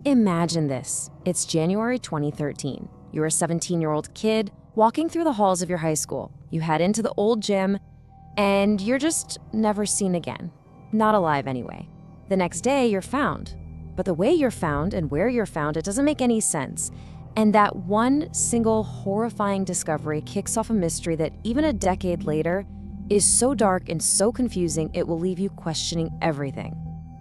Imagine this. It's January 2013. You're a 17-year-old kid walking through the halls of your high school. You head into the old gym, and you're just never seen again. Not alive anyway. The next day, you're found. But the way you're found and where you're found, it doesn't make any sense. And that one single horrifying discovery kicks off a mystery that even a decade later is so dark and so confusing it will leave you questioning everything.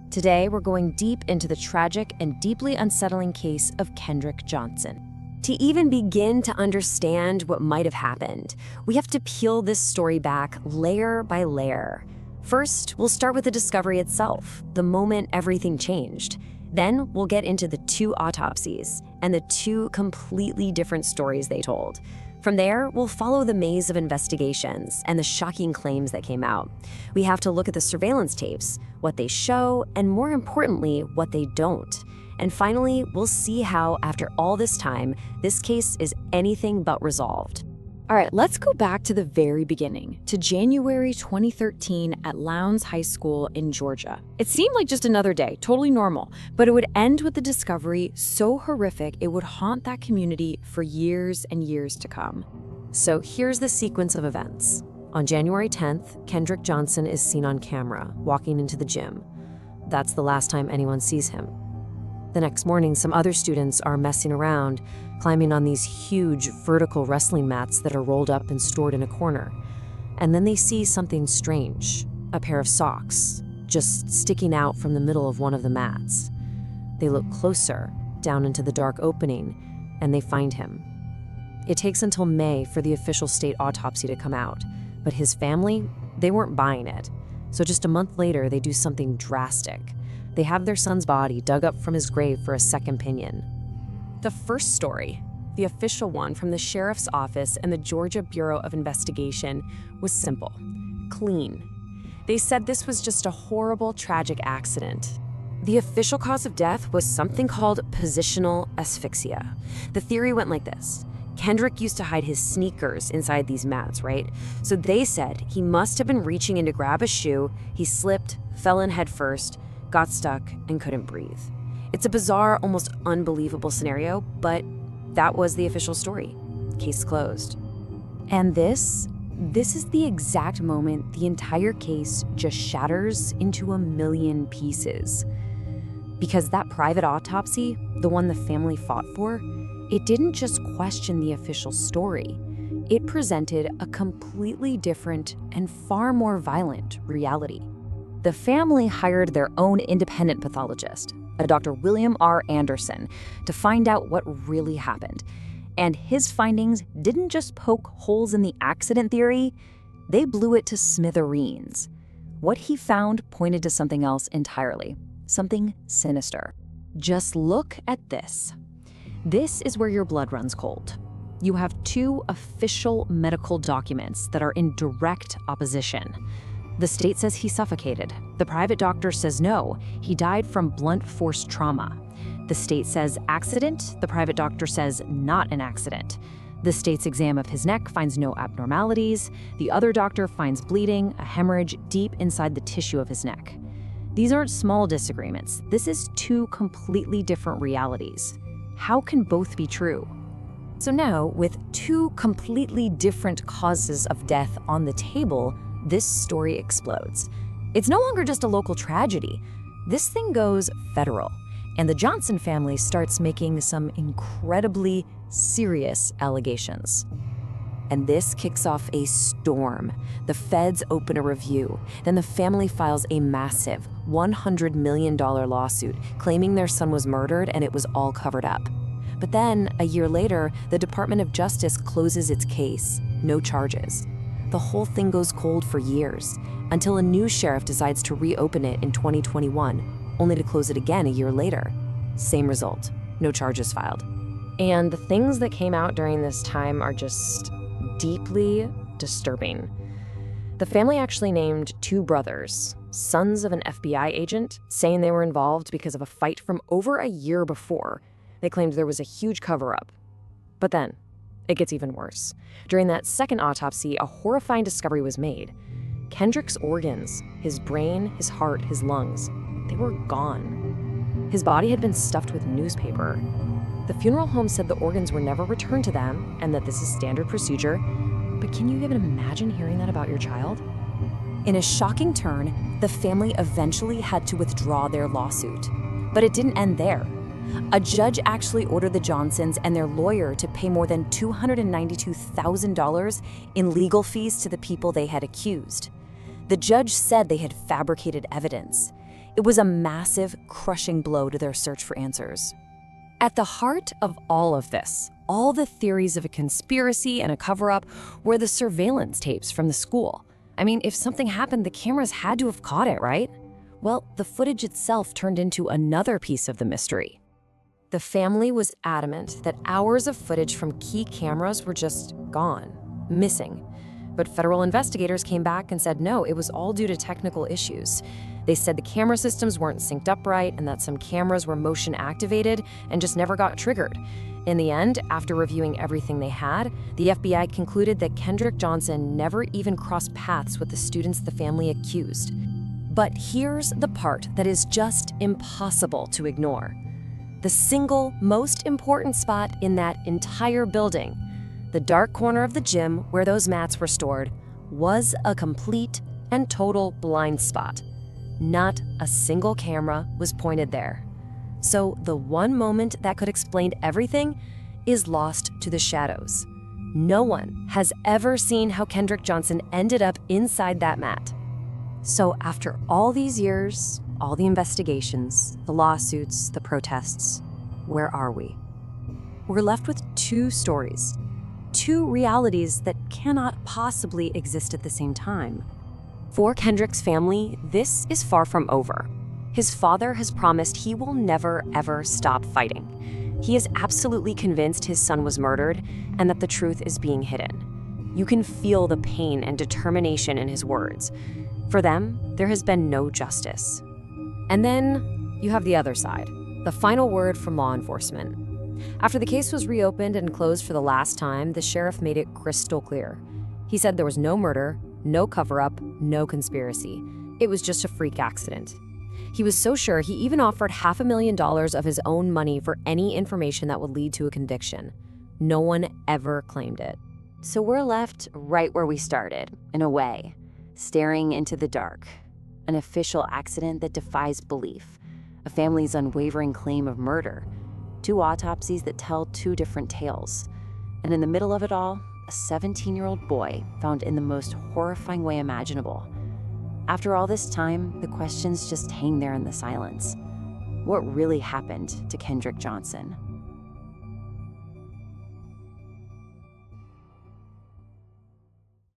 Today, we're going deep into the tragic and deeply unsettling case of Kendrick Johnson. To even begin to understand what might have happened, we have to peel this story back layer by layer. First, we'll start with the discovery itself, the moment everything changed. Then we'll get into the two autopsies and the two completely different stories they told. From there, we'll follow the maze of investigations and the shocking claims that came out. We have to look at the surveillance tapes, what they show, and more importantly, what they don't. And finally, we'll see how, after all this time, this case is anything but resolved. All right, let's go back to the very beginning, to January 2013 at Lowndes High School in Georgia. It seemed like just another day, totally normal, but it would end with the discovery so horrific it would haunt that community for years and years to come. So here's the sequence of events. On January 10th, Kendrick Johnson is seen on camera, walking into the gym. That's the last time anyone sees him. The next morning, some other students are messing around, climbing on these huge vertical wrestling mats that are rolled up and stored in a corner. And then they see something strange, a pair of socks, just sticking out from the middle of one of the mats. They look closer, down into the dark opening, and they find him. It takes until May for the official state autopsy to come out, but his family, they weren't buying it. So just a month later, they do something drastic. They have their son's body dug up from his grave for a second opinion. The first story, the official one from the sheriff's office and the Georgia Bureau of Investigation, was simple, clean. They said this was just a horrible, tragic accident. The official cause of death was something called positional asphyxia. The theory went like this. Kendrick used to hide his sneakers inside these mats, right? So they said he must have been reaching in to grab a shoe, he slipped, fell in head first, got stuck, and couldn't breathe. It's a bizarre, almost unbelievable scenario, but that was the official story. Case closed. And this is the exact moment the entire case just shatters into a million pieces. Because that private autopsy, the one the family fought for, it didn't just question the official story. It presented a completely different and far more violent reality. The family hired their own independent pathologist, a Dr. William R. Anderson, to find out what really happened. And his findings didn't just poke holes in the accident theory, they blew it to smithereens. What he found pointed to something else entirely, something sinister. Just look at this. This is where your blood runs cold. You have two official medical documents that are in direct opposition. The state says he suffocated. The private doctor says no, he died from blunt force trauma. The state says accident. The private doctor says not an accident. The state's exam of his neck finds no abnormalities. The other doctor finds bleeding, a hemorrhage deep inside the tissue of his neck. These aren't small disagreements. This is two completely different realities. How can both be true? So now, with two completely different causes of death on the table, this story explodes. It's no longer just a local tragedy. This thing goes federal, and the Johnson family starts making some incredibly serious allegations. And this kicks off a storm. The feds open a review. Then the family files a massive $100 million lawsuit claiming their son was murdered and it was all covered up. But then, a year later, the Department of Justice closes its case. No charges. The whole thing goes cold for years, until a new sheriff decides to reopen it in 2021, only to close it again a year later. Same result, no charges filed. And the things that came out during this time are just deeply disturbing. The family actually named two brothers, sons of an FBI agent, saying they were involved because of a fight from over a year before. They claimed there was a huge cover-up. But then, it gets even worse. During that second autopsy, a horrifying discovery was made. Kendrick's organs, his brain, his heart, his lungs, they were gone. His body had been stuffed with newspaper. The funeral home said the organs were never returned to them and that this is standard procedure. But can you even imagine hearing that about your child? In a shocking turn, the family eventually had to withdraw their lawsuit. But it didn't end there. A judge actually ordered the Johnsons and their lawyer to pay more than $292,000 in legal fees to the people they had accused. The judge said they had fabricated evidence. It was a massive, crushing blow to their search for answers. At the heart of all of this, all the theories of a conspiracy and a cover-up, were the surveillance tapes from the school. I mean, if something happened, the cameras had to have caught it, right? Well, the footage itself turned into another piece of the mystery. The family was adamant that hours of footage from key cameras were just gone, missing. But federal investigators came back and said no, it was all due to technical issues. They said the camera systems weren't synced up right and that some cameras were motion activated and just never got triggered. In the end, after reviewing everything they had, the FBI concluded that Kendrick Johnson never even crossed paths with the students the family accused. But here's the part that is just impossible to ignore. The single most important spot in that entire building, the dark corner of the gym where those mats were stored, was a complete and total blind spot. Not a single camera was pointed there. So the one moment that could explain everything is lost to the shadows. No one has ever seen how Kendrick Johnson ended up inside that mat. So after all these years, all the investigations, the lawsuits, the protests, where are we? We're left with two stories, two realities that cannot possibly exist at the same time. For Kendrick's family, this is far from over. His father has promised he will never, ever stop fighting. He is absolutely convinced his son was murdered and that the truth is being hidden. You can feel the pain and determination in his words. For them, there has been no justice. And then you have the other side, the final word from law enforcement. After the case was reopened and closed for the last time, the sheriff made it crystal clear. He said there was no murder, no cover-up, no conspiracy. It was just a freak accident. He was so sure he even offered $500,000 of his own money for any information that would lead to a conviction. No one ever claimed it. So we're left right where we started, in a way, staring into the dark. An official accident that defies belief, a family's unwavering claim of murder, two autopsies that tell two different tales, and in the middle of it all, a 17-year-old boy found in the most horrifying way imaginable. After all this time, the questions just hang there in the silence. What really happened to Kendrick Johnson?